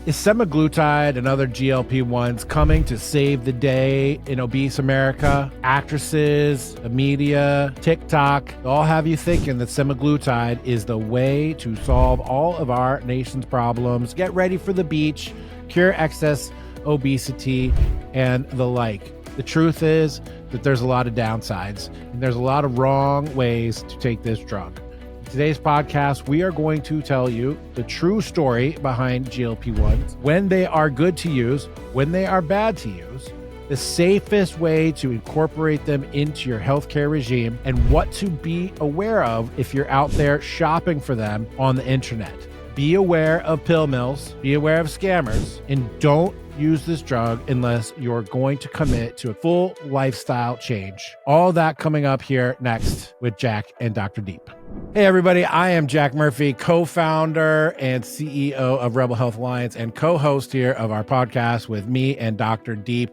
Is semaglutide and other GLP-1s coming to save the day in obese America? Actresses, the media, TikTok, they all have you thinking that semaglutide is the way to solve all of our nation's problems. Get ready for the beach, cure excess obesity, and the like. The truth is that there's a lot of downsides, and there's a lot of wrong ways to take this drug. Today's podcast, we are going to tell you the true story behind GLP-1s, when they are good to use, when they are bad to use, the safest way to incorporate them into your healthcare regime, and what to be aware of if you're out there shopping for them on the internet. Be aware of pill mills, be aware of scammers, and don't use this drug unless you're going to commit to a full lifestyle change. All that coming up here next with Jack and Dr. Deep. Hey everybody, I am Jack Murphy, co-founder and CEO of Rebel Health Alliance and co-host here of our podcast with me and Dr. Deep.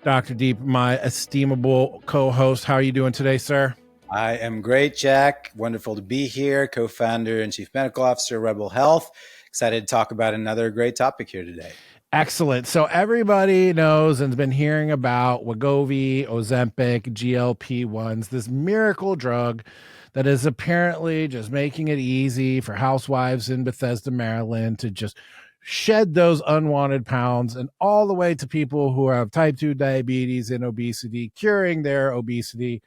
Dr. Deep, my estimable co-host, how are you doing today, sir? I am great, Jack. Wonderful to be here, co-founder and chief medical officer, Rebel Health. Excited to talk about another great topic here today. Excellent. So everybody knows and has been hearing about Wegovy, Ozempic, GLP-1s, this miracle drug that is apparently just making it easy for housewives in Bethesda, Maryland to just shed those unwanted pounds, and all the way to people who have type 2 diabetes and obesity, curing their obesity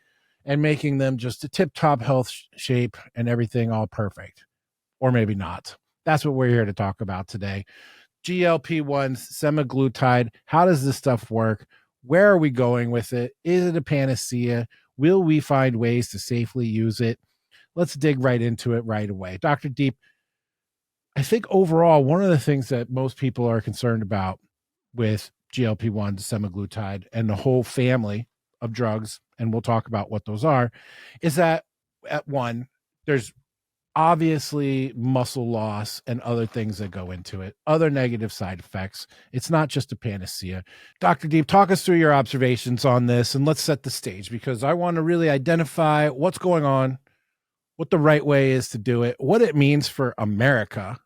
and making them just a tip-top health shape and everything all perfect. Or maybe not. That's what we're here to talk about today. GLP-1s, semaglutide, how does this stuff work? Where are we going with it? Is it a panacea? Will we find ways to safely use it? Let's dig right into it right away. Dr. Deep, I think overall, one of the things that most people are concerned about with GLP-1, semaglutide, and the whole family of drugs, and we'll talk about what those are, is that at one, there's obviously muscle loss and other things that go into it, other negative side effects. It's not just a panacea. Dr. Deep, talk us through your observations on this, and let's set the stage, because I want to really identify what's going on, what the right way is to do it, what it means for America,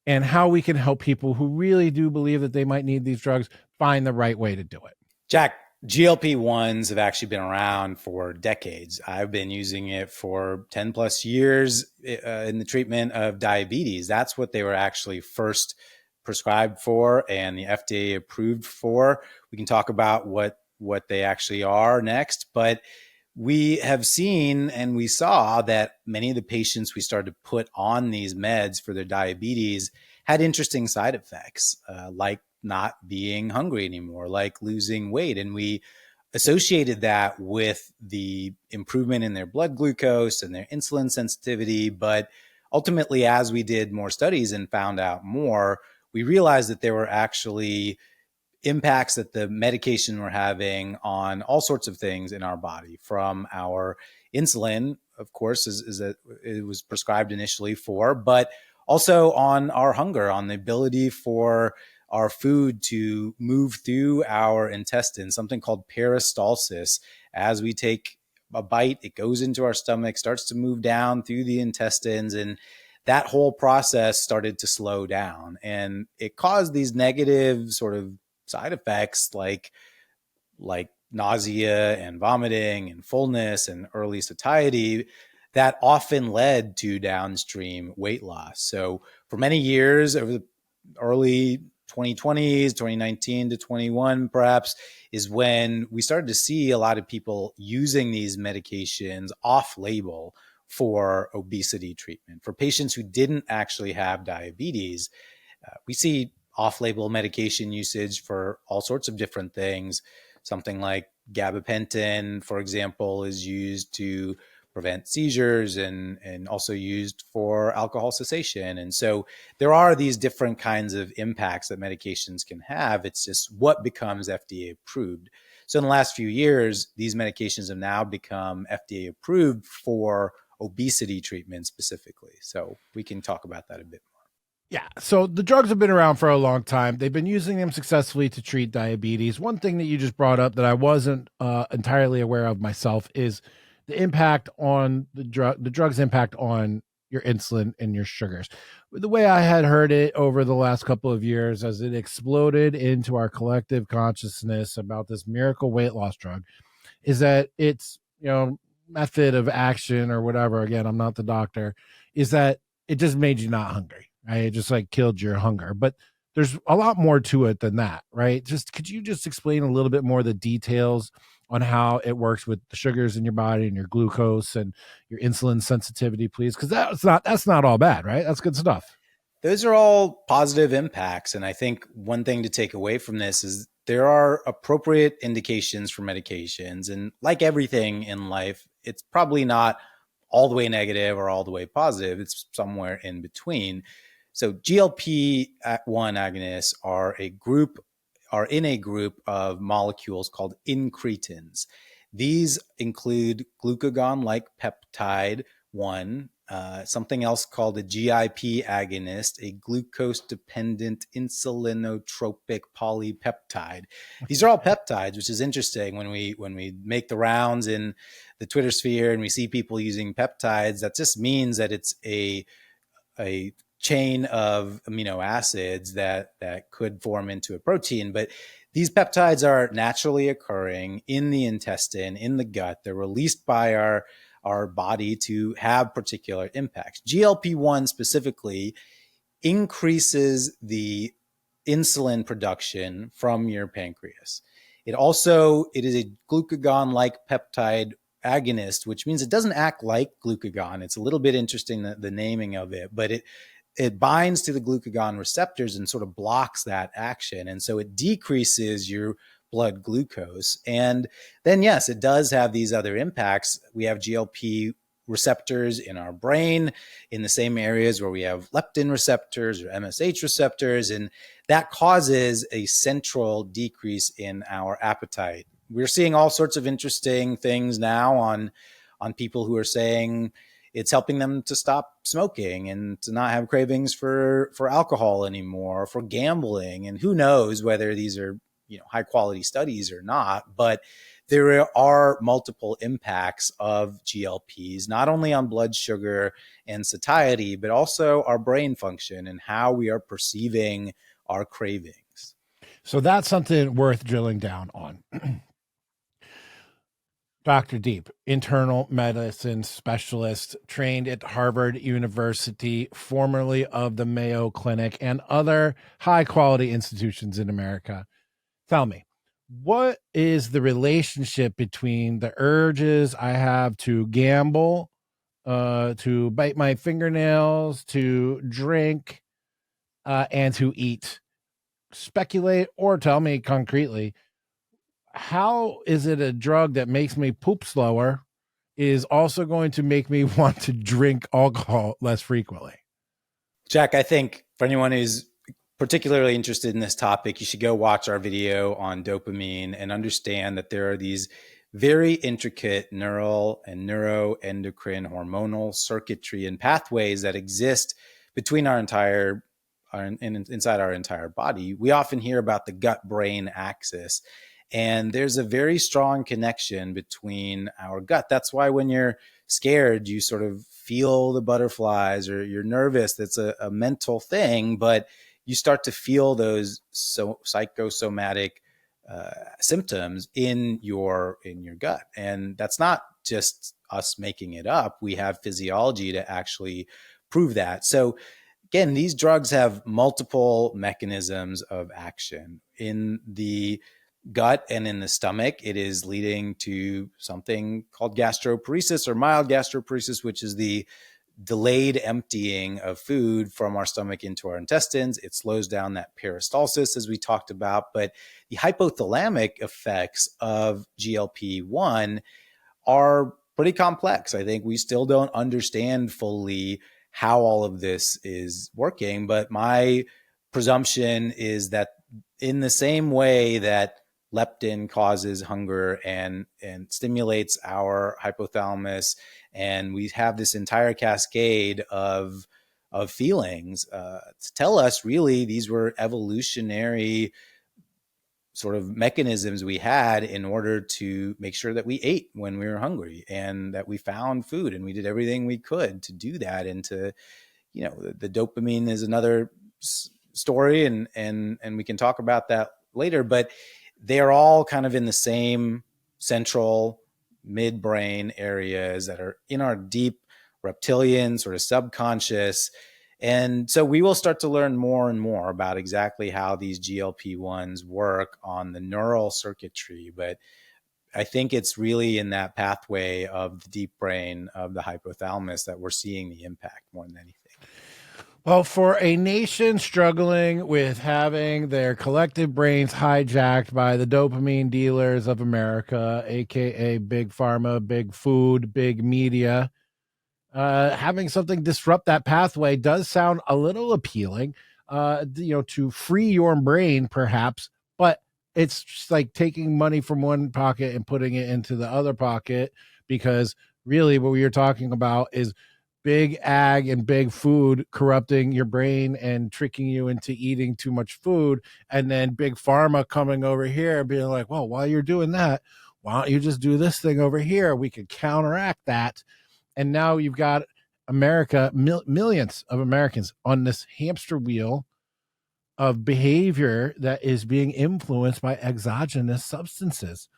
and how we can help people who really do believe that they might need these drugs find the right way to do it. Jack, GLP-1s have actually been around for decades. I've been using it for 10 plus years in the treatment of diabetes. That's what they were actually first prescribed for and the FDA approved for. We can talk about what they actually are next, but we have seen and we saw that many of the patients we started to put on these meds for their diabetes had interesting side effects, like not being hungry anymore, like losing weight. And we associated that with the improvement in their blood glucose and their insulin sensitivity. But ultimately, as we did more studies and found out more, we realized that there were actually impacts that the medication were having on all sorts of things in our body, from our insulin, of course, is that it was prescribed initially for, but also on our hunger, on the ability for our food to move through our intestines, something called peristalsis. As we take a bite, it goes into our stomach, starts to move down through the intestines, and that whole process started to slow down. And it caused these negative sort of side effects like nausea and vomiting and fullness and early satiety that often led to downstream weight loss. So for many years, over the early 2020s, 2019 to 21 perhaps, is when we started to see a lot of people using these medications off-label for obesity treatment. For patients who didn't actually have diabetes, we see off-label medication usage for all sorts of different things. Something like gabapentin, for example, is used to prevent seizures and also used for alcohol cessation. And so there are these different kinds of impacts that medications can have. It's just what becomes FDA approved. So in the last few years, these medications have now become FDA approved for obesity treatment specifically. So we can talk about that a bit more. Yeah. So the drugs have been around for a long time. They've been using them successfully to treat diabetes. One thing that you just brought up that I wasn't entirely aware of myself is the impact on the drug's impact on your insulin and your sugars. The way I had heard it over the last couple of years, as it exploded into our collective consciousness about this miracle weight loss drug, is that it's, method of action or whatever, again, I'm not the doctor, is that it just made you not hungry, right? It just like killed your hunger. But there's a lot more to it than that, right? Just could you just explain a little bit more of the details on how it works with the sugars in your body and your glucose and your insulin sensitivity, please? Because that's not all bad, right? That's good stuff. Those are all positive impacts. And I think one thing to take away from this is there are appropriate indications for medications. And like everything in life, it's probably not all the way negative or all the way positive. It's somewhere in between. So GLP-1 agonists are in a group of molecules called incretins. These include glucagon-like peptide 1, something else called a GIP agonist, a glucose-dependent insulinotropic polypeptide. These are all peptides, which is interesting when we make the rounds in the Twitter sphere and we see people using peptides. That just means that it's a chain of amino acids that could form into a protein. But these peptides are naturally occurring in the intestine, in the gut. They're released by our body to have particular impacts. GLP-1 specifically increases the insulin production from your pancreas. It is a glucagon-like peptide agonist, which means it doesn't act like glucagon. It's a little bit interesting, the naming of it, but it binds to the glucagon receptors and sort of blocks that action. And so it decreases your blood glucose. And then, yes, it does have these other impacts. We have GLP receptors in our brain in the same areas where we have leptin receptors or MSH receptors. And that causes a central decrease in our appetite. We're seeing all sorts of interesting things now on people who are saying it's helping them to stop smoking and to not have cravings for alcohol anymore, for gambling. And who knows whether these are, high quality studies or not, but there are multiple impacts of GLPs, not only on blood sugar and satiety, but also our brain function and how we are perceiving our cravings. So that's something worth drilling down on. Dr. Deep, internal medicine specialist, trained at Harvard University, formerly of the Mayo Clinic and other high quality institutions in America. Tell me, what is the relationship between the urges I have to gamble, to bite my fingernails, to drink, and to eat? Speculate or tell me concretely, how is it a drug that makes me poop slower is also going to make me want to drink alcohol less frequently? Jack, I think for anyone who's particularly interested in this topic, you should go watch our video on dopamine and understand that there are these very intricate neural and neuroendocrine hormonal circuitry and pathways that exist between inside our entire body. We often hear about the gut-brain axis, and there's a very strong connection between our gut. That's why when you're scared, you sort of feel the butterflies, or you're nervous. That's a mental thing, but you start to feel those psychosomatic symptoms in your gut. And that's not just us making it up. We have physiology to actually prove that. So again, these drugs have multiple mechanisms of action. In the gut and in the stomach, it is leading to something called gastroparesis or mild gastroparesis, which is the delayed emptying of food from our stomach into our intestines. It slows down that peristalsis, as we talked about. But the hypothalamic effects of GLP-1 are pretty complex. I think we still don't understand fully how all of this is working. But my presumption is that in the same way that leptin causes hunger and stimulates our hypothalamus, and we have this entire cascade of feelings to tell us really these were evolutionary sort of mechanisms we had in order to make sure that we ate when we were hungry and that we found food, and we did everything we could to do that. And to, the dopamine is another story, and we can talk about that later, but they're all kind of in the same central midbrain areas that are in our deep reptilian sort of subconscious. And so we will start to learn more and more about exactly how these GLP-1s work on the neural circuitry. But I think it's really in that pathway of the deep brain of the hypothalamus that we're seeing the impact more than anything. Well, for a nation struggling with having their collective brains hijacked by the dopamine dealers of America, aka Big Pharma, Big Food, Big Media, having something disrupt that pathway does sound a little appealing, to free your brain, perhaps, but it's just like taking money from one pocket and putting it into the other pocket, because really what we are talking about is big ag and big food corrupting your brain and tricking you into eating too much food. And then big pharma coming over here being like, well, while you're doing that, why don't you just do this thing over here? We could counteract that. And now you've got America, millions of Americans on this hamster wheel of behavior that is being influenced by exogenous substances.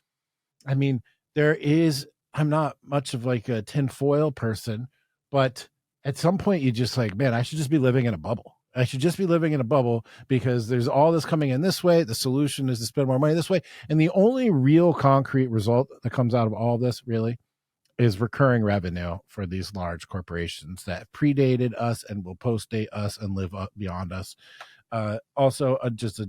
I mean, I'm not much of like a tinfoil person, but at some point you just like, man, I should just be living in a bubble. I should just be living in a bubble because there's all this coming in this way. The solution is to spend more money this way. And the only real concrete result that comes out of all this really is recurring revenue for these large corporations that predated us and will post-date us and live up beyond us. Also, just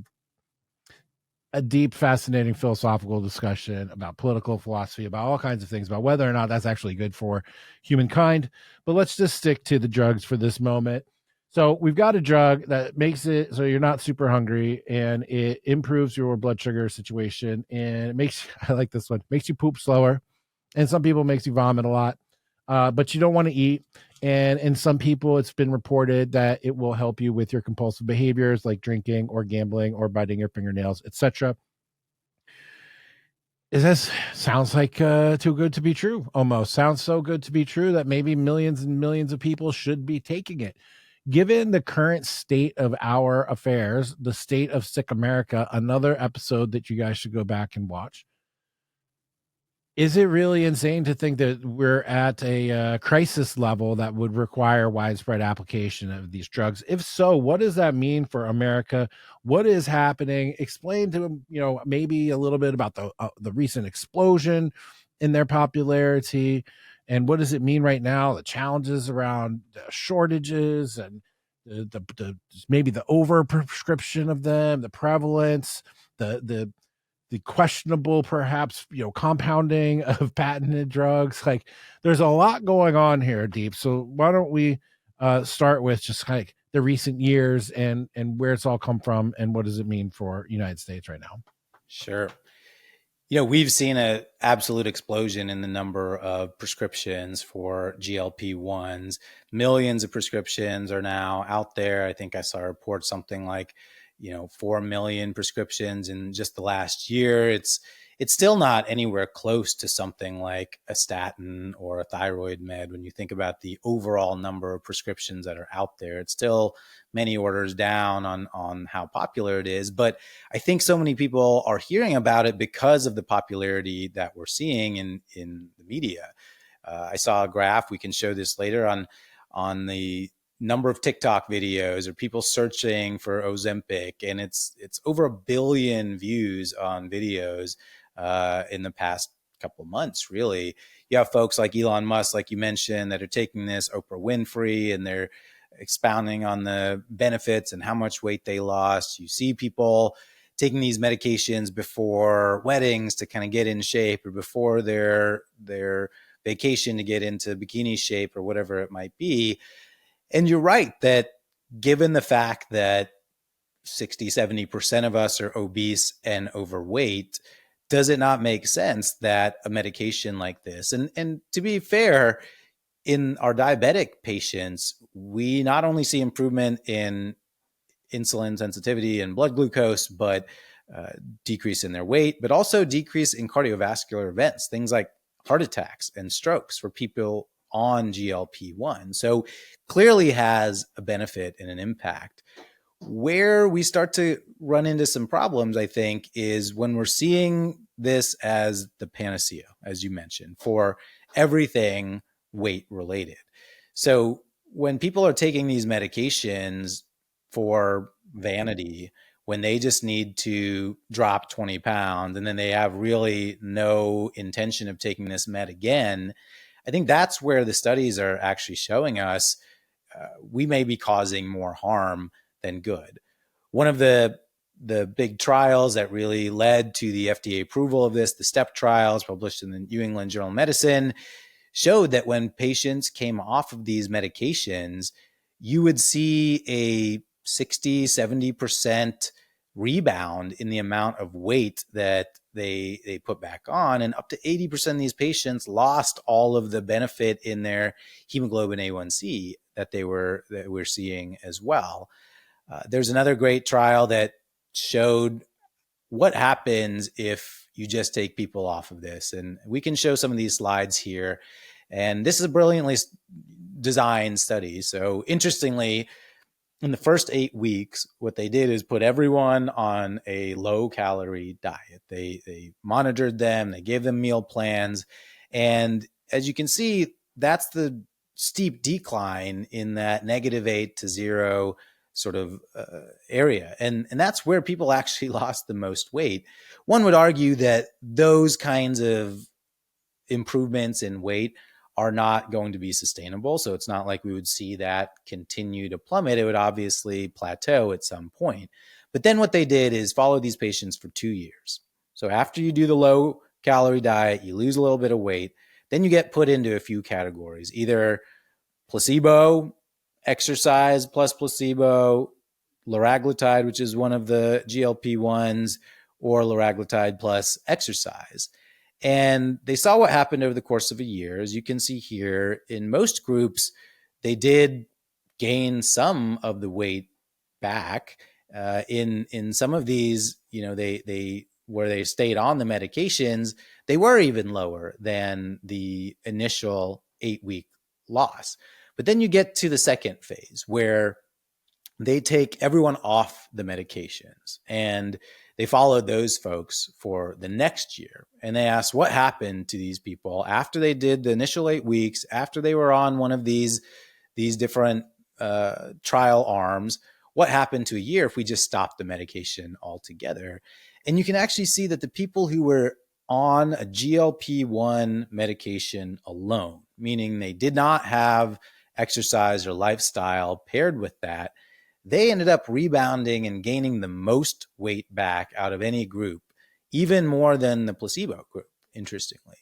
a deep, fascinating philosophical discussion about political philosophy, about all kinds of things, about whether or not that's actually good for humankind. But let's just stick to the drugs for this moment. So we've got a drug that makes it so you're not super hungry, and it improves your blood sugar situation, and it makes, I like this one, makes you poop slower. And some people makes you vomit a lot, but you don't want to eat. And in some people, it's been reported that it will help you with your compulsive behaviors like drinking or gambling or biting your fingernails, etc. This sounds like too good to be true. Almost sounds so good to be true that maybe millions and millions of people should be taking it. Given the current state of our affairs, the state of sick America, another episode that you guys should go back and watch. Is it really insane to think that we're at a crisis level that would require widespread application of these drugs? If so, what does that mean for America? What is happening? Explain to them, maybe a little bit about the recent explosion in their popularity, and what does it mean right now? The challenges around shortages and the maybe the over prescription of them, the prevalence, the questionable, perhaps, compounding of patented drugs. Like, there's a lot going on here, Deep. So why don't we start with just like the recent years and where it's all come from and what does it mean for United States right now? Sure. We've seen an absolute explosion in the number of prescriptions for GLP-1s. Millions of prescriptions are now out there. I think I saw a report something like, 4 million prescriptions in just the last year. It's still not anywhere close to something like a statin or a thyroid med. When you think about the overall number of prescriptions that are out there, it's still many orders down on how popular it is. But I think so many people are hearing about it because of the popularity that we're seeing in the media. I saw a graph, we can show this later, on the number of TikTok videos or people searching for Ozempic, and it's over 1 billion views on videos in the past couple of months. Really, you have folks like Elon Musk, like you mentioned, that are taking this, Oprah Winfrey, and they're expounding on the benefits and how much weight they lost. You see people taking these medications before weddings to kind of get in shape, or before their vacation to get into bikini shape, or whatever it might be. And you're right that given the fact that 60-70% of us are obese and overweight, does it not make sense that a medication like this, and to be fair, in our diabetic patients, we not only see improvement in insulin sensitivity and blood glucose, but decrease in their weight, but also decrease in cardiovascular events, things like heart attacks and strokes for people on GLP-1. So clearly has a benefit and an impact. Where we start to run into some problems, I think, is when we're seeing this as the panacea, as you mentioned, for everything weight related. So when people are taking these medications for vanity, when they just need to drop 20 pounds and then they have really no intention of taking this med again, I think that's where the studies are actually showing us we may be causing more harm than good. One of the big trials that really led to the FDA approval of this, the STEP trials published in the New England Journal of Medicine, showed that when patients came off of these medications, you would see a 60, 70% rebound in the amount of weight that they put back on. And up to 80% of these patients lost all of the benefit in their hemoglobin A1C that we're seeing as well. There's another great trial that showed what happens if you just take people off of this. And we can show some of these slides here. And this is a brilliantly designed study. So interestingly, in the first 8 weeks, what they did is put everyone on a low-calorie diet. They monitored them. They gave them meal plans. And as you can see, that's the steep decline in that -8 to 0 sort of area. And that's where people actually lost the most weight. One would argue that those kinds of improvements in weight are not going to be sustainable. So it's not like we would see that continue to plummet. It would obviously plateau at some point. But then what they did is follow these patients for 2 years. So after you do the low calorie diet, you lose a little bit of weight, then you get put into a few categories, either placebo, exercise plus placebo, liraglutide, which is one of the GLP-1s, or liraglutide plus exercise. And they saw what happened over the course of a year. As you can see here, in most groups, they did gain some of the weight back. In some of these, they where they stayed on the medications, they were even lower than the initial 8-week loss. But then you get to the second phase where they take everyone off the medications, and they followed those folks for the next year. And they asked what happened to these people after they did the initial 8 weeks, after they were on one of these different trial arms. What happened to a year if we just stopped the medication altogether? And you can actually see that the people who were on a GLP-1 medication alone, meaning they did not have exercise or lifestyle paired with that, they ended up rebounding and gaining the most weight back out of any group, even more than the placebo group, interestingly.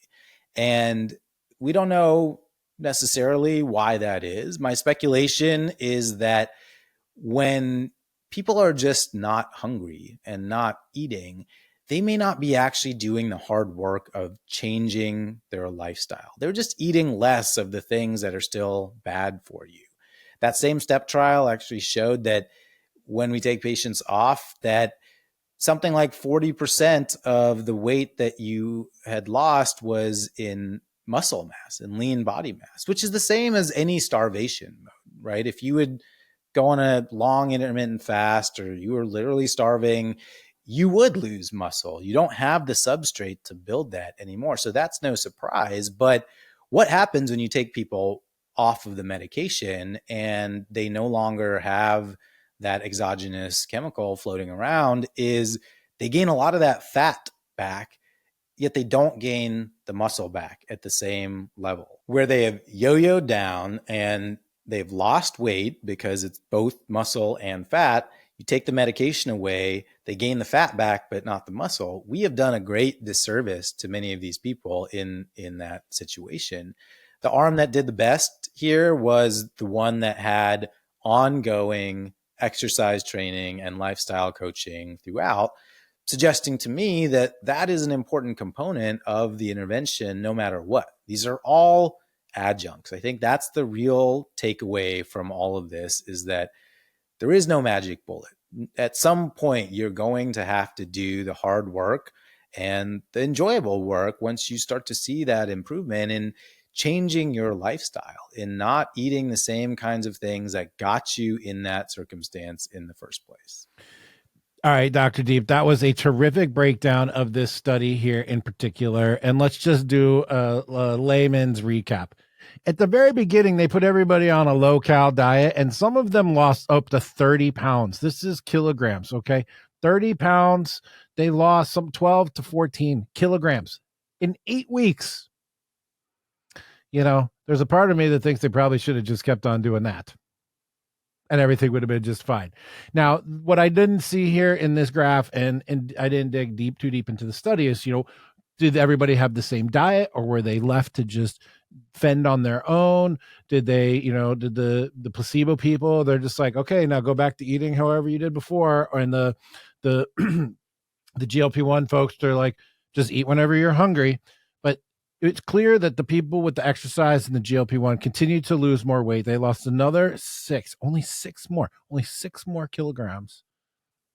And we don't know necessarily why that is. My speculation is that when people are just not hungry and not eating, they may not be actually doing the hard work of changing their lifestyle. They're just eating less of the things that are still bad for you. That same STEP trial actually showed that when we take patients off, that something like 40% of the weight that you had lost was in muscle mass and lean body mass, which is the same as any starvation mode, right? If you would go on a long intermittent fast or you were literally starving, you would lose muscle. You don't have the substrate to build that anymore. So that's no surprise. But what happens when you take people off of the medication and they no longer have that exogenous chemical floating around is they gain a lot of that fat back, yet they don't gain the muscle back at the same level. Where they have yo-yoed down and they've lost weight because it's both muscle and fat, you take the medication away, they gain the fat back, but not the muscle. We have done a great disservice to many of these people in that situation. The arm that did the best here was the one that had ongoing exercise training and lifestyle coaching throughout, suggesting to me that that is an important component of the intervention no matter what. These are all adjuncts. I think that's the real takeaway from all of this, is that there is no magic bullet. at some point you're going to have to do the hard work and the enjoyable work once you start to see that improvement in changing your lifestyle, in not eating the same kinds of things that got you in that circumstance in the first place. All right, Dr. Deep, that was a terrific breakdown of this study here in particular. And let's just do a layman's recap. At the very beginning, they put everybody on a low-cal diet, and some of them lost up to 30 pounds. This is kilograms, okay? 30 pounds. They lost some 12 to 14 kilograms in 8 weeks. You know, there's a part of me that thinks they probably should have just kept on doing that, and everything would have been just fine. Now, what I didn't see here in this graph, and I didn't dig too deep into the study, is, you know, did everybody have the same diet, or were they left to just fend on their own? Did they, you know, did the placebo people, they're just like, okay, now go back to eating however you did before? Or in the the GLP-1 folks, they're like, just eat whenever you're hungry. But it's clear that the people with the exercise and the GLP-1 continue to lose more weight. They lost another only six more kilograms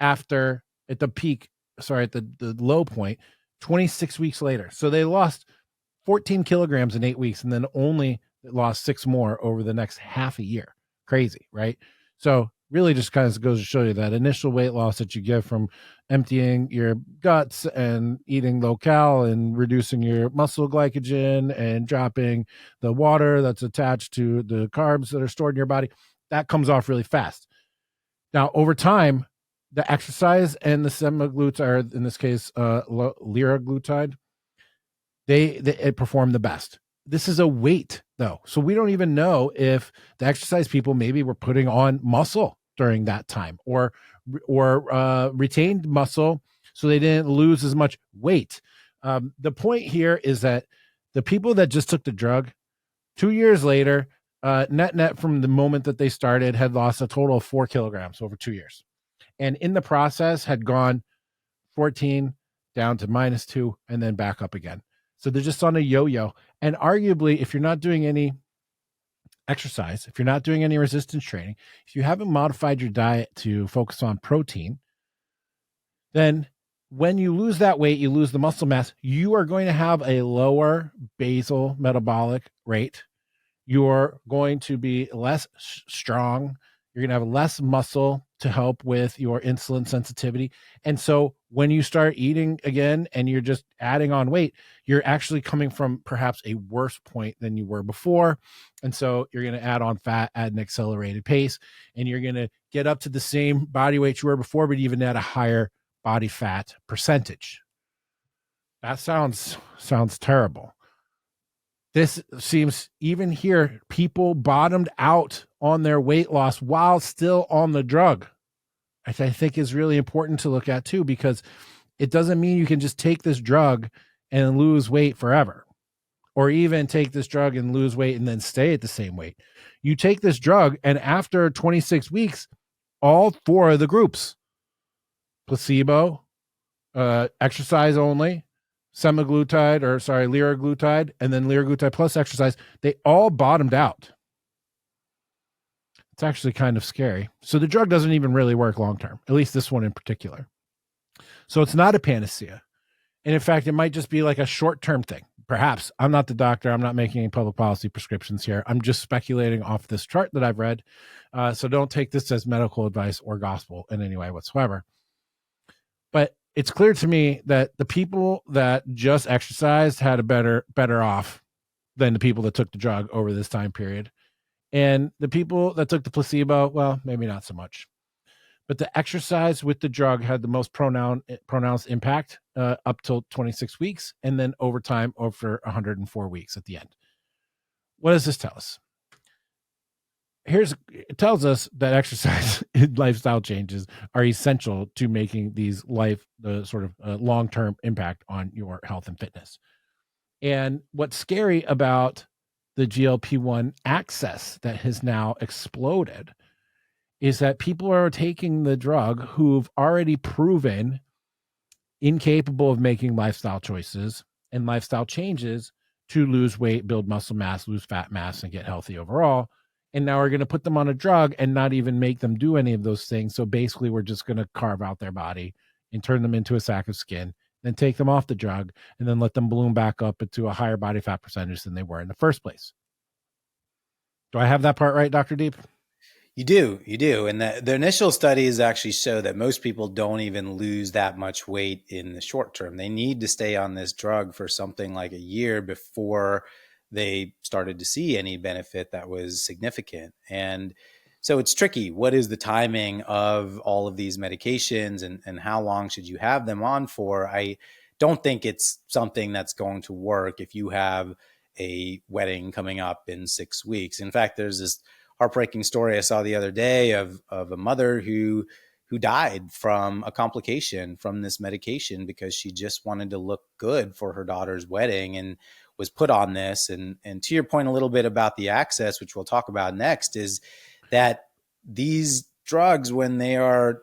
after at the peak, at the low point, 26 weeks later. So they lost 14 kilograms in 8 weeks, and then only lost 6 more over the next half a year. Crazy, right? So really just kind of goes to show you that initial weight loss that you get from emptying your guts and eating low cal and reducing your muscle glycogen and dropping the water that's attached to the carbs that are stored in your body, that comes off really fast. Now, over time, the exercise and the semaglutide, or in this case, liraglutide, they perform the best. This is a weight, though, so we don't even know if the exercise people maybe were putting on muscle during that time, or retained muscle, so they didn't lose as much weight. The point here is that the people that just took the drug, 2 years later, net from the moment that they started, had lost a total of 4 kilograms over 2 years, and in the process had gone 14 down to -2 and then back up again. So they're just on a yo-yo. And arguably, if you're not doing any exercise, if you're not doing any resistance training, if you haven't modified your diet to focus on protein, then when you lose that weight, you lose the muscle mass, you are going to have a lower basal metabolic rate. You're going to be less strong. You're going to have less muscle to help with your insulin sensitivity. And so when you start eating again and you're just adding on weight, you're actually coming from perhaps a worse point than you were before. And so you're going to add on fat at an accelerated pace, and you're going to get up to the same body weight you were before, but even at a higher body fat percentage. That sounds terrible. This seems, even here, people bottomed out on their weight loss while still on the drug. I think is really important to look at too, because it doesn't mean you can just take this drug and lose weight forever, or even take this drug and lose weight and then stay at the same weight. You take this drug, and after 26 weeks, all 4 of the groups, placebo, exercise only, liraglutide, and then liraglutide plus exercise, they all bottomed out. It's actually kind of scary. So the drug doesn't even really work long-term, at least this one in particular. So it's not a panacea. And in fact, it might just be like a short-term thing. Perhaps. I'm not the doctor. I'm not making any public policy prescriptions here. I'm just speculating off this chart that I've read. So don't take this as medical advice or gospel in any way whatsoever. But it's clear to me that the people that just exercised had a better off than the people that took the drug over this time period. And the people that took the placebo, well, maybe not so much. But the exercise with the drug had the most pronounced impact up till 26 weeks, and then over time, over 104 weeks at the end. What does this tell us? It tells us that exercise and lifestyle changes are essential to making these long-term impact on your health and fitness. And what's scary about the GLP-1 access that has now exploded is that people are taking the drug who've already proven incapable of making lifestyle choices and lifestyle changes to lose weight, build muscle mass, lose fat mass, and get healthy overall. And now we're going to put them on a drug and not even make them do any of those things. So basically, we're just going to carve out their body and turn them into a sack of skin, then take them off the drug, and then let them bloom back up into a higher body fat percentage than they were in the first place. Do I have that part right, Dr. Deep? You do. And the initial studies actually show that most people don't even lose that much weight in the short term. They need to stay on this drug for something like a year before they started to see any benefit that was significant. And so it's tricky. What is the timing of all of these medications, and how long should you have them on for? I don't think it's something that's going to work if you have a wedding coming up in 6 weeks. In fact, there's this heartbreaking story I saw the other day of a mother who died from a complication from this medication because she just wanted to look good for her daughter's wedding and was put on this. And to your point a little bit about the access, which we'll talk about next, is that these drugs, when they are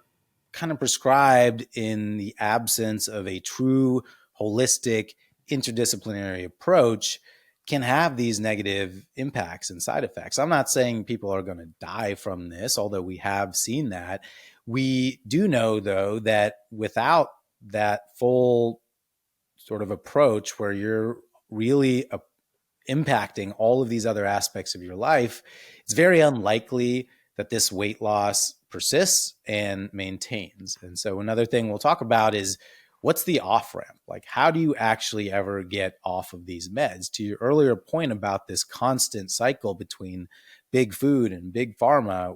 kind of prescribed in the absence of a true holistic interdisciplinary approach, can have these negative impacts and side effects. I'm not saying people are going to die from this, although we have seen that. We do know, though, that without that full sort of approach where you're really impacting all of these other aspects of your life, it's very unlikely that this weight loss persists and maintains. And so another thing we'll talk about is, what's the off ramp? Like, how do you actually ever get off of these meds? To your earlier point about this constant cycle between big food and big pharma,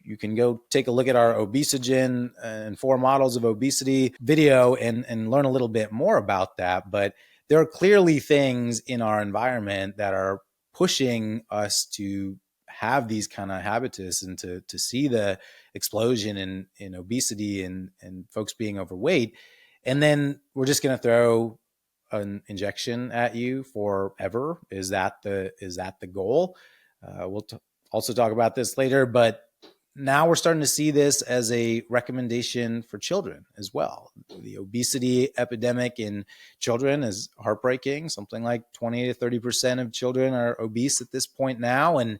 you can go take a look at our Obesogen and 4 models of obesity video and learn a little bit more about that. But there are clearly things in our environment that are pushing us to have these kind of habitus and to see the explosion in obesity and folks being overweight. And then we're just going to throw an injection at you forever. Is that the goal? We'll also talk about this later, but now we're starting to see this as a recommendation for children as well. The obesity epidemic in children is heartbreaking. Something like 20 to 30% of children are obese at this point now. And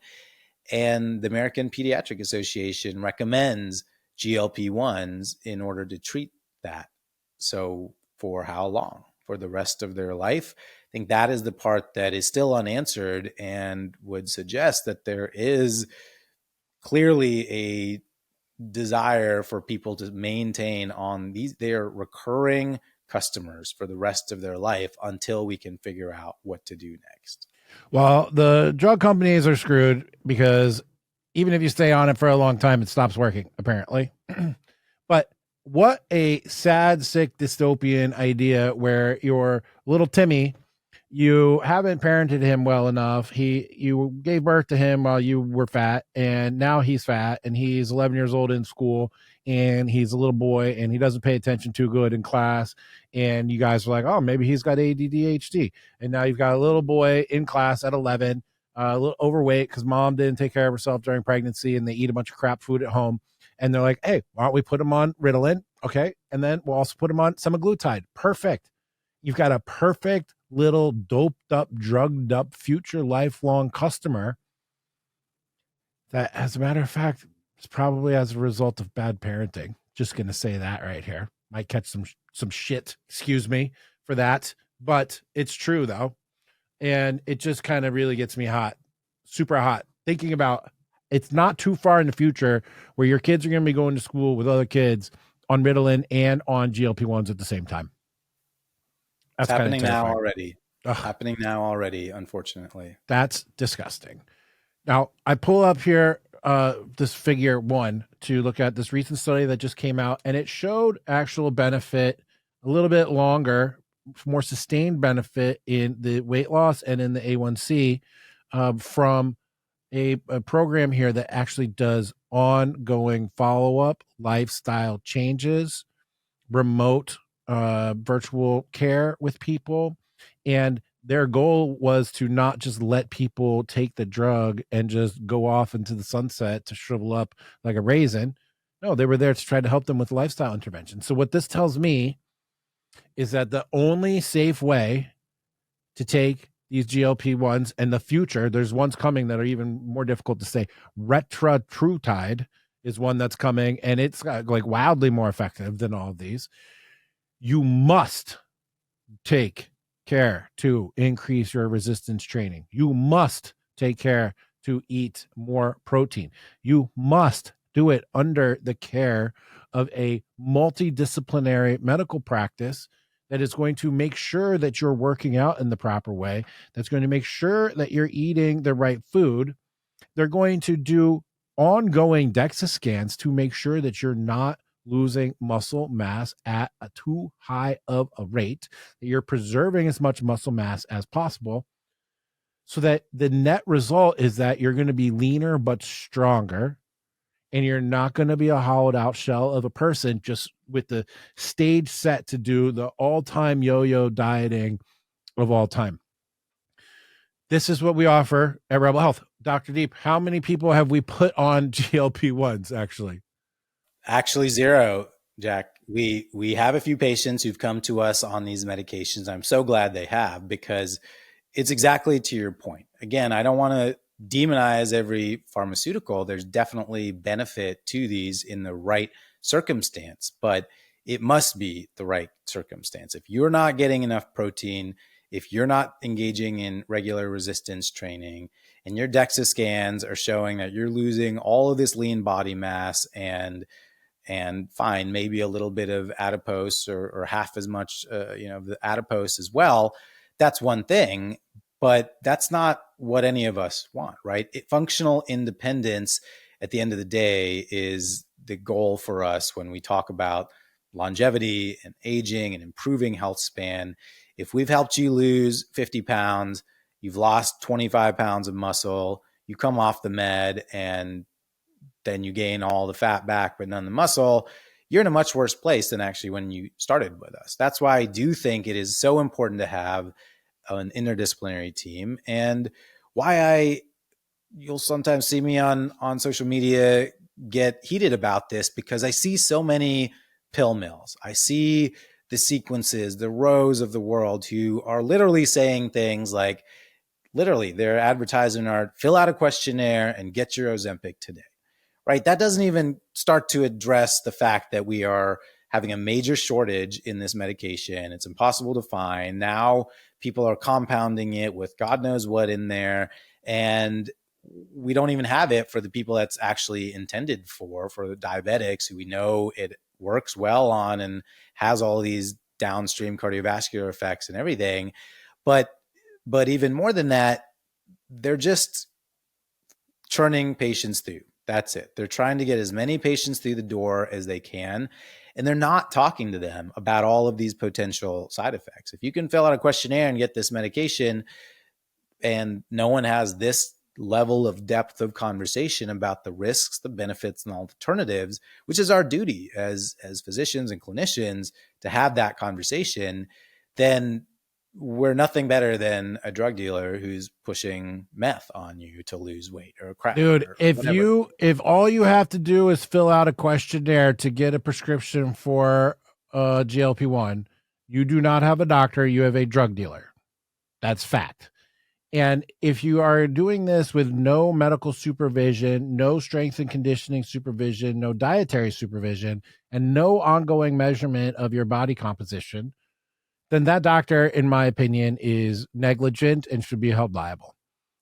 the American Pediatric Association recommends GLP-1s in order to treat that. So for how long? For the rest of their life? I think that is the part that is still unanswered and would suggest that there is clearly a desire for people to maintain on these. They are recurring customers for the rest of their life until we can figure out what to do next. Well, the drug companies are screwed because even if you stay on it for a long time, it stops working, apparently. But what a sad, sick, dystopian idea where your little Timmy, you haven't parented him well enough. You gave birth to him while you were fat, and now he's fat, and he's 11 years old in school, and he's a little boy, and he doesn't pay attention too good in class. And you guys were like, oh, maybe he's got ADHD. And now you've got a little boy in class at 11, a little overweight because mom didn't take care of herself during pregnancy, and they eat a bunch of crap food at home. And they're like, hey, why don't we put him on Ritalin? Okay. And then we'll also put him on semaglutide. Perfect. You've got a perfect little doped up, drugged up, future lifelong customer that, as a matter of fact, is probably as a result of bad parenting. Just going to say that right here. Might catch some shit, excuse me, for that. But it's true, though. And it just kind of really gets me hot, super hot, thinking about it's not too far in the future where your kids are going to be going to school with other kids on Ritalin and on GLP-1s at the same time. That's happening now already. Happening now already, unfortunately. That's disgusting. Now, I pull up here this figure 1 to look at this recent study that just came out, and it showed actual benefit a little bit longer, more sustained benefit in the weight loss and in the A1C from a program here that actually does ongoing follow-up, lifestyle changes, remote virtual care with people. And their goal was to not just let people take the drug and just go off into the sunset to shrivel up like a raisin. No, they were there to try to help them with lifestyle intervention. So what this tells me is that the only safe way to take these GLP-1s and the future, there's ones coming that are even more difficult to say. Retatrutide is one that's coming, and it's like wildly more effective than all of these. You must take care to increase your resistance training. You must take care to eat more protein. You must do it under the care of a multidisciplinary medical practice that is going to make sure that you're working out in the proper way, that's going to make sure that you're eating the right food. They're going to do ongoing DEXA scans to make sure that you're not losing muscle mass at a too high of a rate, that you're preserving as much muscle mass as possible, so that the net result is that you're going to be leaner but stronger, and you're not going to be a hollowed out shell of a person just with the stage set to do the all-time yo-yo dieting of all time. This is what we offer at Rebel Health. Dr. Deep, how many people have we put on GLP-1s actually? Actually, zero, Jack. We have a few patients who've come to us on these medications. I'm so glad they have, because it's exactly to your point. Again, I don't want to demonize every pharmaceutical. There's definitely benefit to these in the right circumstance, but it must be the right circumstance. If you're not getting enough protein, if you're not engaging in regular resistance training, and your DEXA scans are showing that you're losing all of this lean body mass and fine, maybe a little bit of adipose or half as much, the adipose as well, that's one thing, but that's not what any of us want, right? Functional independence at the end of the day is the goal for us when we talk about longevity and aging and improving health span. If we've helped you lose 50 pounds, you've lost 25 pounds of muscle, you come off the med and then you gain all the fat back, but none of the muscle, you're in a much worse place than actually when you started with us. That's why I do think it is so important to have an interdisciplinary team, and why you'll sometimes see me on social media get heated about this, because I see so many pill mills. I see the sequences, the Rows of the world, who are literally saying things like, literally, their advertising are fill out a questionnaire and get your Ozempic today. Right? That doesn't even start to address the fact that we are having a major shortage in this medication. It's impossible to find. Now people are compounding it with God knows what in there. And we don't even have it for the people that's actually intended for the diabetics, who we know it works well on and has all these downstream cardiovascular effects and everything. But even more than that, they're just churning patients through. That's it. They're trying to get as many patients through the door as they can, and they're not talking to them about all of these potential side effects. If you can fill out a questionnaire and get this medication, and no one has this level of depth of conversation about the risks, the benefits, and alternatives, which is our duty as physicians and clinicians to have that conversation, then we're nothing better than a drug dealer who's pushing meth on you to lose weight or crack. Dude, or if all you have to do is fill out a questionnaire to get a prescription for GLP-1, you do not have a doctor, you have a drug dealer. That's fact. And if you are doing this with no medical supervision, no strength and conditioning supervision, no dietary supervision, and no ongoing measurement of your body composition, then that doctor, in my opinion, is negligent and should be held liable.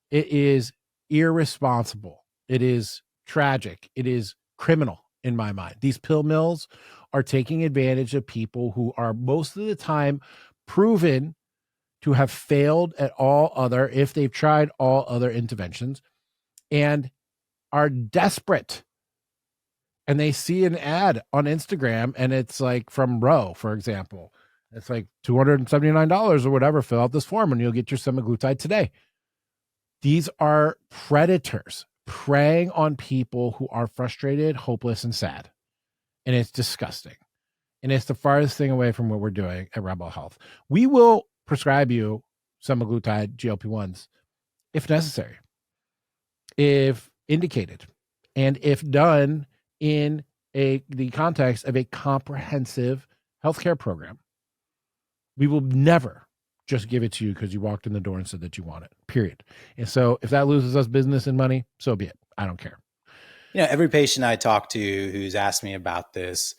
It is irresponsible. It is tragic. It is criminal in my mind. These pill mills are taking advantage of people who are most of the time proven to have failed at all other, if they've tried all other interventions, and are desperate. And they see an ad on Instagram, and it's like from Roe, for example. It's like $279 or whatever. Fill out this form and you'll get your semaglutide today. These are predators preying on people who are frustrated, hopeless, and sad. And it's disgusting. And it's the farthest thing away from what we're doing at Rebel Health. We will prescribe you semaglutide GLP-1s if necessary, if indicated, and if done in the context of a comprehensive healthcare program. We will never just give it to you because you walked in the door and said that you want it, period. And so if that loses us business and money, so be it. I don't care. Every patient I talk to who's asked me about this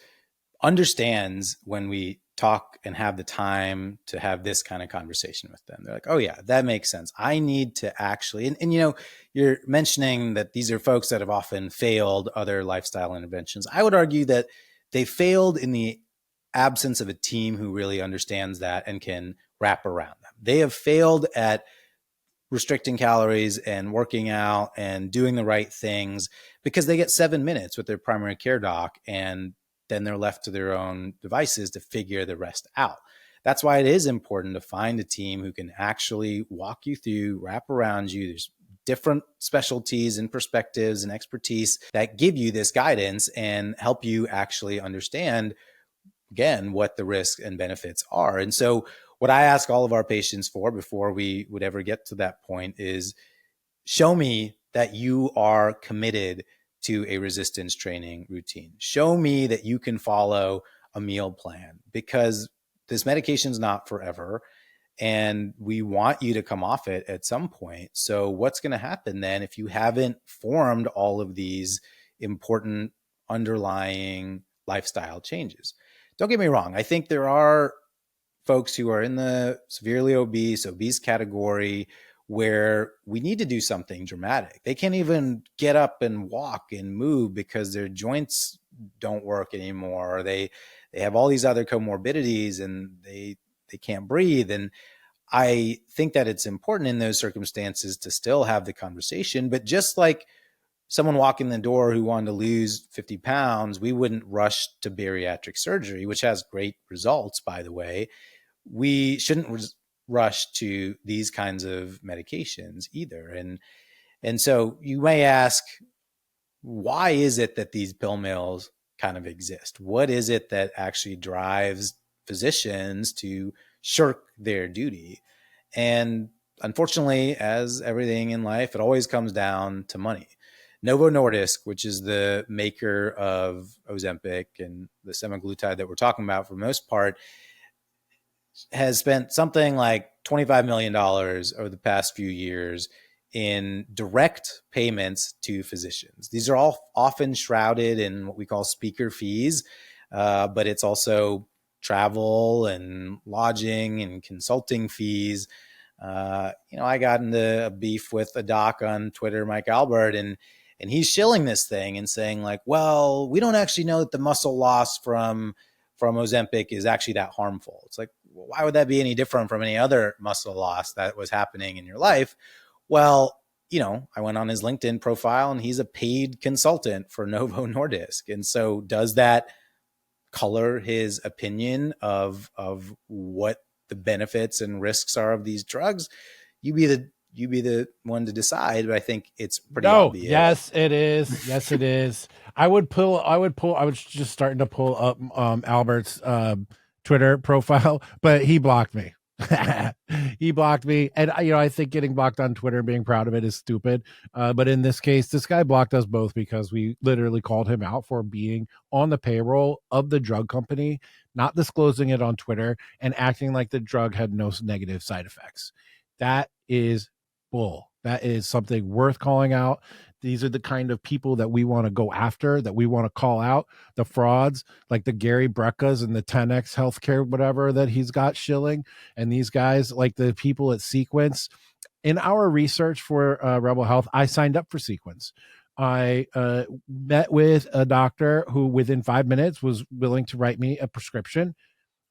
understands when we talk and have the time to have this kind of conversation with them. They're like, oh yeah, that makes sense. I need to actually, and you're mentioning that these are folks that have often failed other lifestyle interventions. I would argue that they failed in the absence of a team who really understands that and can wrap around them. They have failed at restricting calories and working out and doing the right things because they get 7 minutes with their primary care doc, and then they're left to their own devices to figure the rest out. That's why it is important to find a team who can actually walk you through, wrap around you. There's different specialties and perspectives and expertise that give you this guidance and help you actually understand, again, what the risks and benefits are. And so what I ask all of our patients for before we would ever get to that point is, show me that you are committed to a resistance training routine. Show me that you can follow a meal plan, because this medication is not forever and we want you to come off it at some point. So what's going to happen then if you haven't formed all of these important underlying lifestyle changes? Don't get me wrong. I think there are folks who are in the severely obese category where we need to do something dramatic. They can't even get up and walk and move because their joints don't work anymore. Or they have all these other comorbidities and they can't breathe. And I think that it's important in those circumstances to still have the conversation. But just like someone walking in the door who wanted to lose 50 pounds, we wouldn't rush to bariatric surgery, which has great results, by the way. We shouldn't rush to these kinds of medications either. And so you may ask, why is it that these pill mills kind of exist? What is it that actually drives physicians to shirk their duty? And unfortunately, as everything in life, it always comes down to money. Novo Nordisk, which is the maker of Ozempic and the semaglutide that we're talking about for the most part, has spent something like $25 million over the past few years in direct payments to physicians. These are all often shrouded in what we call speaker fees, but it's also travel and lodging and consulting fees. I got into a beef with a doc on Twitter, Mike Albert, and he's shilling this thing and saying like, well, we don't actually know that the muscle loss from Ozempic is actually that harmful. It's like, well, why would that be any different from any other muscle loss that was happening in your life? Well, I went on his LinkedIn profile and he's a paid consultant for Novo Nordisk. And so does that color his opinion of what the benefits and risks are of these drugs? You be the one to decide, but I think it's pretty obvious. Yes, it is. Yes, it is. I was just starting to pull up Albert's Twitter profile, but he blocked me. He blocked me. And I think getting blocked on Twitter and being proud of it is stupid. But in this case, this guy blocked us both because we literally called him out for being on the payroll of the drug company, not disclosing it on Twitter, and acting like the drug had no negative side effects. That is bull. That is something worth calling out. These are the kind of people that we want to go after, that we want to call out, the frauds like the Gary Breckas and the 10X healthcare, whatever that he's got shilling. And these guys like the people at Sequence. In our research for Rebel Health, I signed up for Sequence. I met with a doctor who within 5 minutes was willing to write me a prescription.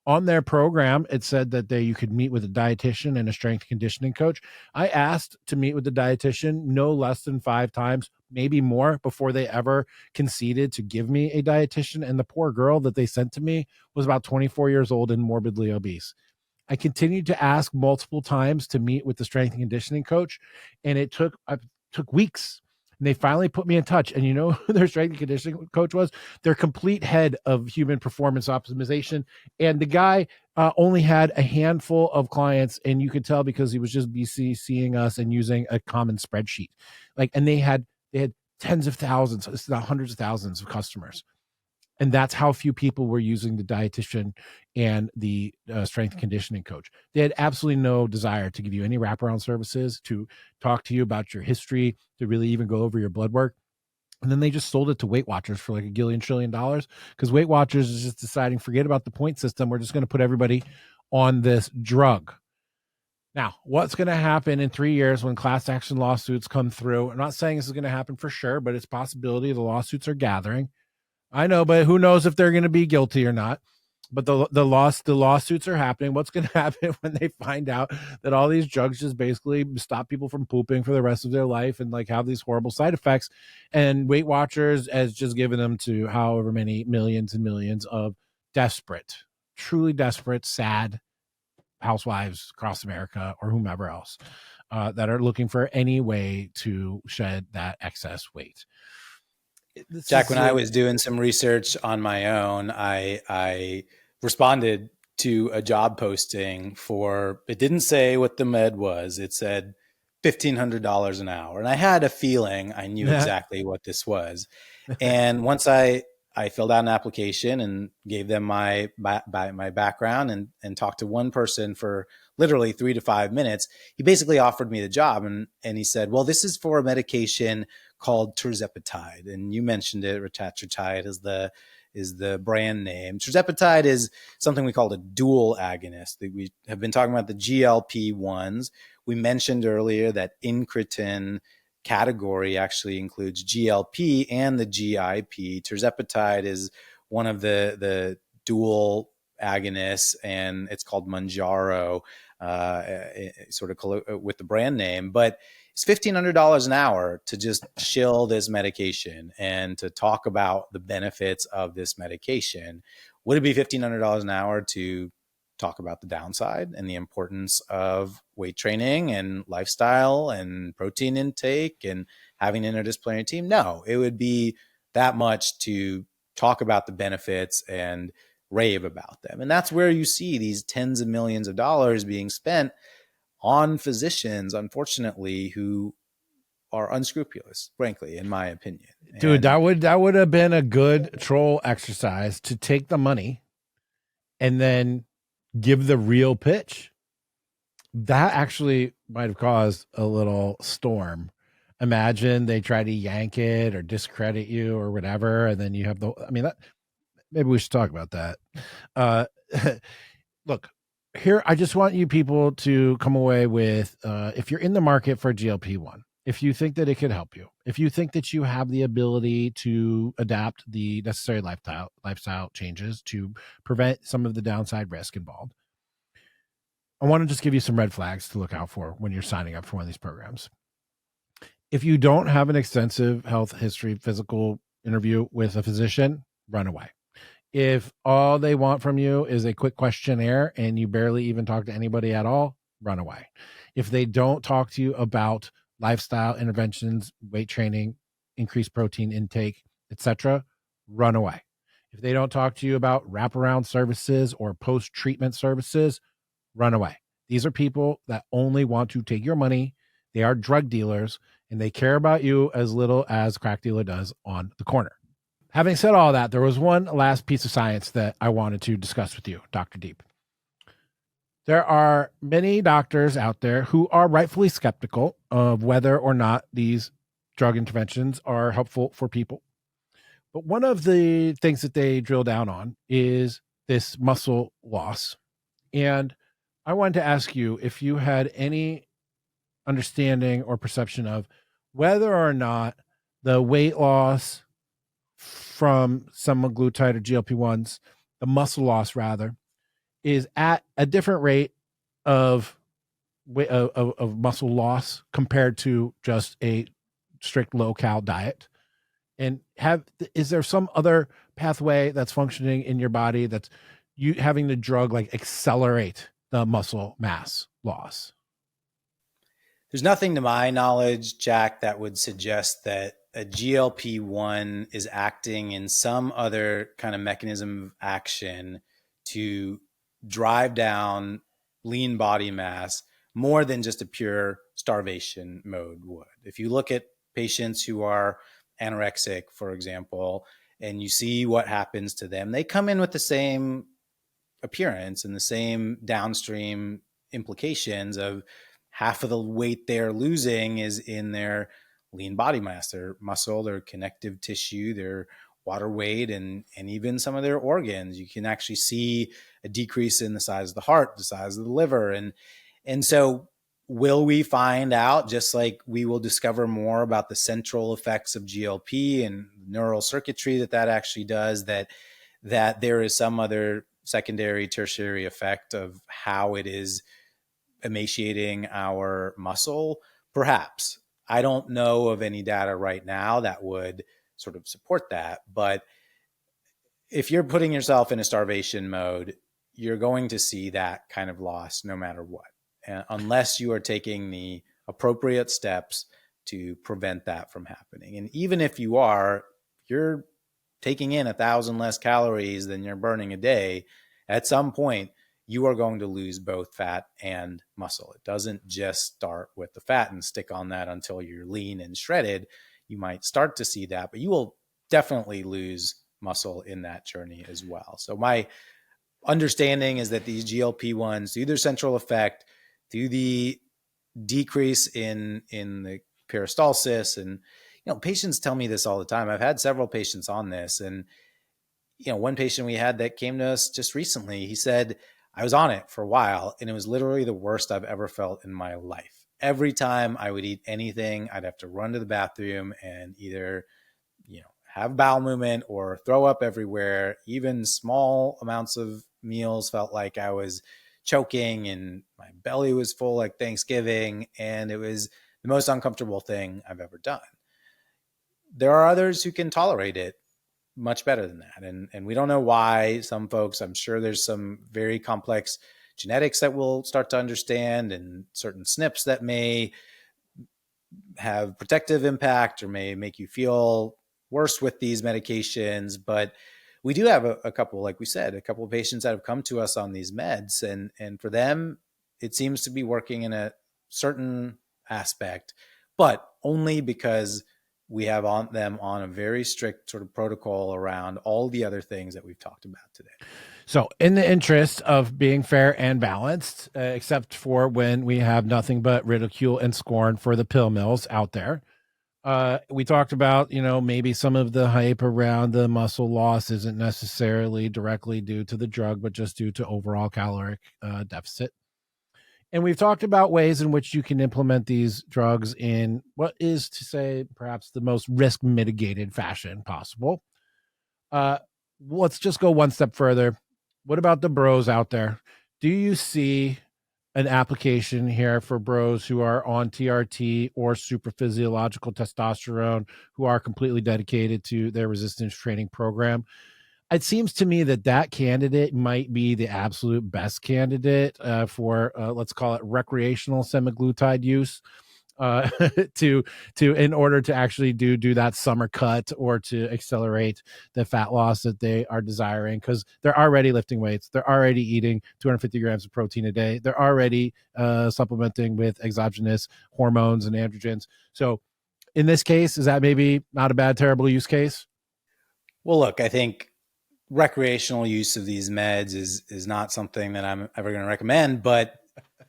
On their program, it said that you could meet with a dietitian and a strength conditioning coach. I asked to meet with the dietitian no less than 5 times, maybe more, before they ever conceded to give me a dietitian. And the poor girl that they sent to me was about 24 years old and morbidly obese. I continued to ask multiple times to meet with the strength and conditioning coach, and it took weeks. And they finally put me in touch. And you know who their strength and conditioning coach was? Their complete head of human performance optimization. And the guy only had a handful of clients, and you could tell because he was just BCCing us and using a common spreadsheet. And they had tens of thousands, it's not hundreds of thousands of customers. And that's how few people were using the dietitian and the strength conditioning coach. They had absolutely no desire to give you any wraparound services, to talk to you about your history, to really even go over your blood work. And then they just sold it to Weight Watchers for like $1 trillion because Weight Watchers is just deciding, forget about the point system. We're just going to put everybody on this drug. Now, what's going to happen in 3 years when class action lawsuits come through? I'm not saying this is going to happen for sure, but it's a possibility. The lawsuits are gathering. I know, but who knows if they're going to be guilty or not. But the lawsuits are happening. What's going to happen when they find out that all these drugs just basically stop people from pooping for the rest of their life and like have these horrible side effects? And Weight Watchers has just given them to however many millions and millions of desperate, truly desperate, sad housewives across America or whomever else that are looking for any way to shed that excess weight. Jack, when I was doing some research on my own, I responded to a job posting for, it didn't say what the med was. It said $1,500 an hour. And I had a feeling I knew exactly what this was. And once I filled out an application and gave them my background and talked to one person for literally 3 to 5 minutes, he basically offered me the job. And he said, well, this is for a medication called tirzepatide. And you mentioned it, retatrutide is the brand name. Tirzepatide is something we call a dual agonist. We have been talking about the GLP-1s. We mentioned earlier that incretin category actually includes GLP and the GIP. Tirzepatide is one of the dual agonists, and it's called Mounjaro, sort of with the brand name. But it's $1,500 an hour to just shill this medication and to talk about the benefits of this medication. Would it be $1,500 an hour to talk about the downside and the importance of weight training and lifestyle and protein intake and having an interdisciplinary team? No, it would be that much to talk about the benefits and rave about them. And that's where you see these tens of millions of dollars being spent on physicians, unfortunately, who are unscrupulous, frankly, in my opinion. Dude, that would have been a good troll exercise to take the money and then give the real pitch. That actually might have caused a little storm. Imagine they try to yank it or discredit you or whatever, and then you have maybe we should talk about that. Look, here, I just want you people to come away with, if you're in the market for GLP-1, if you think that it could help you, if you think that you have the ability to adapt the necessary lifestyle changes to prevent some of the downside risk involved, I want to just give you some red flags to look out for when you're signing up for one of these programs. If you don't have an extensive health history, physical interview with a physician, run away. If all they want from you is a quick questionnaire and you barely even talk to anybody at all, run away. If they don't talk to you about lifestyle interventions, weight training, increased protein intake, etc., run away. If they don't talk to you about wraparound services or post-treatment services, run away. These are people that only want to take your money. They are drug dealers, and they care about you as little as a crack dealer does on the corner. Having said all that, there was one last piece of science that I wanted to discuss with you, Dr. Deep. There are many doctors out there who are rightfully skeptical of whether or not these drug interventions are helpful for people. But one of the things that they drill down on is this muscle loss. And I wanted to ask you if you had any understanding or perception of whether or not the weight loss from semaglutide or GLP-1s, the muscle loss rather, is at a different rate of muscle loss compared to just a strict low-cal diet. And is there some other pathway that's functioning in your body that's you having the drug like accelerate the muscle mass loss? There's nothing to my knowledge, Jack, that would suggest that a GLP-1 is acting in some other kind of mechanism of action to drive down lean body mass more than just a pure starvation mode would. If you look at patients who are anorexic, for example, and you see what happens to them, they come in with the same appearance and the same downstream implications of half of the weight they're losing is in their lean body mass, their muscle, their connective tissue, their water weight, and even some of their organs. You can actually see a decrease in the size of the heart, the size of the liver. And so will we find out, just like we will discover more about the central effects of GLP and neural circuitry that actually does, that there is some other secondary, tertiary effect of how it is emaciating our muscle? Perhaps. I don't know of any data right now that would sort of support that. But if you're putting yourself in a starvation mode, you're going to see that kind of loss no matter what, unless you are taking the appropriate steps to prevent that from happening. And even if you are, you're taking in 1,000 less calories than you're burning a day. At some point, you are going to lose both fat and muscle. It doesn't just start with the fat and stick on that until you're lean and shredded. You might start to see that, but you will definitely lose muscle in that journey as well. So my understanding is that these GLP-1s, through their central effect, through the decrease in the peristalsis, and patients tell me this all the time. I've had several patients on this, and one patient we had that came to us just recently, he said, I was on it for a while, and it was literally the worst I've ever felt in my life. Every time I would eat anything, I'd have to run to the bathroom and either, have bowel movement or throw up everywhere. Even small amounts of meals felt like I was choking, and my belly was full like Thanksgiving, and it was the most uncomfortable thing I've ever done. There are others who can tolerate it much better than that. And we don't know why. Some folks, I'm sure there's some very complex genetics that we'll start to understand, and certain SNPs that may have protective impact or may make you feel worse with these medications. But we do have a couple, like we said, a couple of patients that have come to us on these meds, and for them, it seems to be working in a certain aspect, but only because we have them on a very strict sort of protocol around all the other things that we've talked about today. So in the interest of being fair and balanced, except for when we have nothing but ridicule and scorn for the pill mills out there, we talked about, maybe some of the hype around the muscle loss isn't necessarily directly due to the drug, but just due to overall caloric deficit. And we've talked about ways in which you can implement these drugs in what is to say perhaps the most risk mitigated fashion possible. Uh, let's just go one step further. What about the bros out there? Do you see an application here for bros who are on TRT or super physiological testosterone, who are completely dedicated to their resistance training program? It seems to me that candidate might be the absolute best candidate for let's call it recreational semaglutide use, uh, to in order to actually do that summer cut or to accelerate the fat loss that they are desiring, because they're already lifting weights, they're already eating 250 grams of protein a day, they're already supplementing with exogenous hormones and androgens. So in this case, is that maybe not a bad, terrible use case? Well, look, I think recreational use of these meds is not something that I'm ever going to recommend, but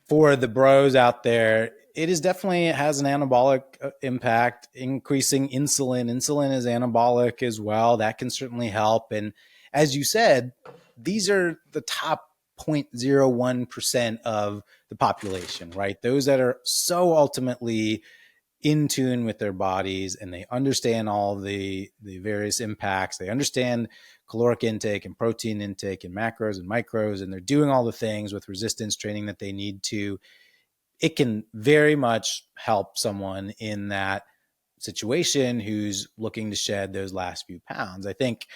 for the bros out there, it is definitely has an anabolic impact. Increasing insulin is anabolic as well. That can certainly help. And as you said, these are the top 0.01% of the population, right? Those that are so ultimately in tune with their bodies, and they understand all the various impacts. They understand caloric intake and protein intake and macros and micros, and they're doing all the things with resistance training that they need to. It can very much help someone in that situation who's looking to shed those last few pounds. I think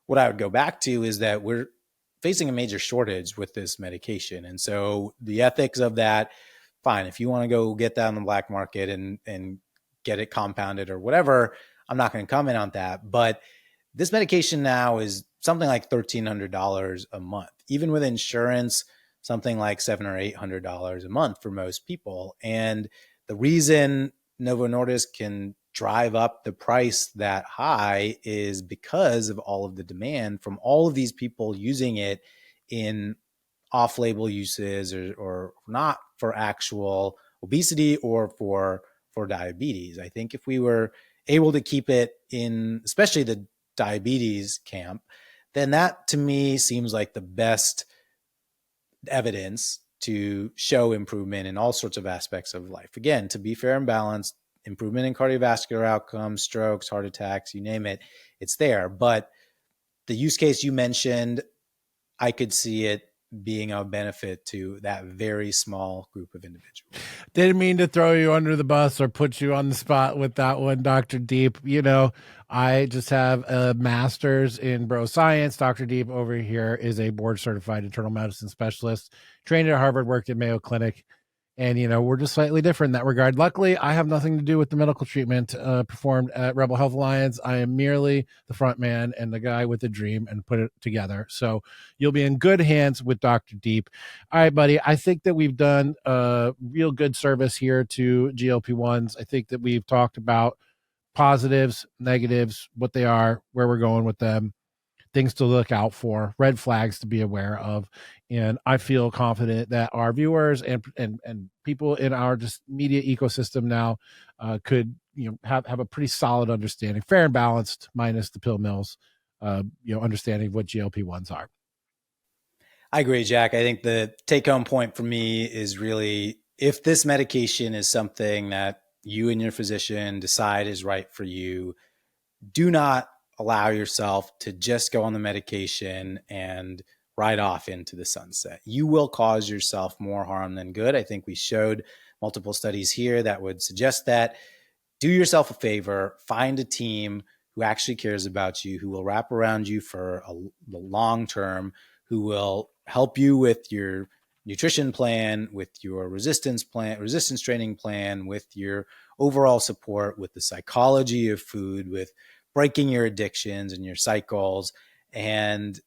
what I would go back to is that we're facing a major shortage with this medication. And so the ethics of that, fine, if you want to go get that on the black market and get it compounded or whatever, I'm not going to comment on that. But this medication now is something like $1,300 a month, even with insurance, something like $700 or $800 a month for most people. And the reason Novo Nordisk can drive up the price that high is because of all of the demand from all of these people using it in off-label uses, or not for actual obesity or for diabetes. I think if we were able to keep it in, especially the diabetes camp, then that to me seems like the best evidence to show improvement in all sorts of aspects of life. Again, to be fair and balanced, improvement in cardiovascular outcomes, strokes, heart attacks, you name it, it's there. But the use case you mentioned, I could see it being a benefit to that very small group of individuals. Didn't mean to throw you under the bus or put you on the spot with that one, Dr. Deep. You know, I just have a master's in bro science. Dr. Deep over here is a board certified internal medicine specialist, trained at Harvard, worked at Mayo Clinic. And, you know, we're just slightly different in that regard. Luckily, I have nothing to do with the medical treatment performed at Rebel Health Alliance. I am merely the front man and the guy with the dream and put it together. So you'll be in good hands with Dr. Deep. All right, buddy. I think that we've done a real good service here to GLP-1s. I think that we've talked about positives, negatives, what they are, where we're going with them, things to look out for, red flags to be aware of. And I feel confident that our viewers and people in our just media ecosystem now could, you know, have a pretty solid understanding, fair and balanced, minus the pill mills, you know, understanding of what GLP-1s are. I agree, Jack. I think the take home point for me is really, if this medication is something that you and your physician decide is right for you, do not allow yourself to just go on the medication and ride off into the sunset. You will cause yourself more harm than good. I think we showed multiple studies here that would suggest that. Do yourself a favor, find a team who actually cares about you, who will wrap around you for the long term, who will help you with your nutrition plan, with your resistance training plan, with your overall support, with the psychology of food, with breaking your addictions and your cycles. And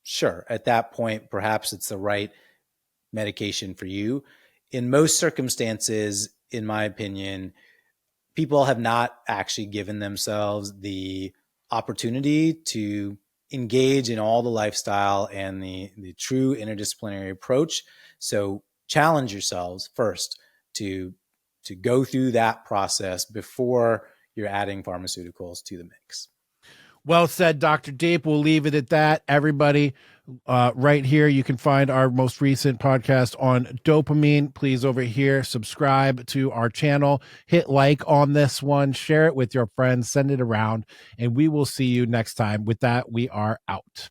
sure, at that point, perhaps it's the right medication for you. In most circumstances, in my opinion, people have not actually given themselves the opportunity to engage in all the lifestyle and the true interdisciplinary approach. So challenge yourselves first to go through that process before you're adding pharmaceuticals to the mix. Well said, Dr. Deep. We'll leave it at that. Everybody, right here, you can find our most recent podcast on dopamine. Please, over here, subscribe to our channel. Hit like on this one. Share it with your friends. Send it around. And we will see you next time. With that, we are out.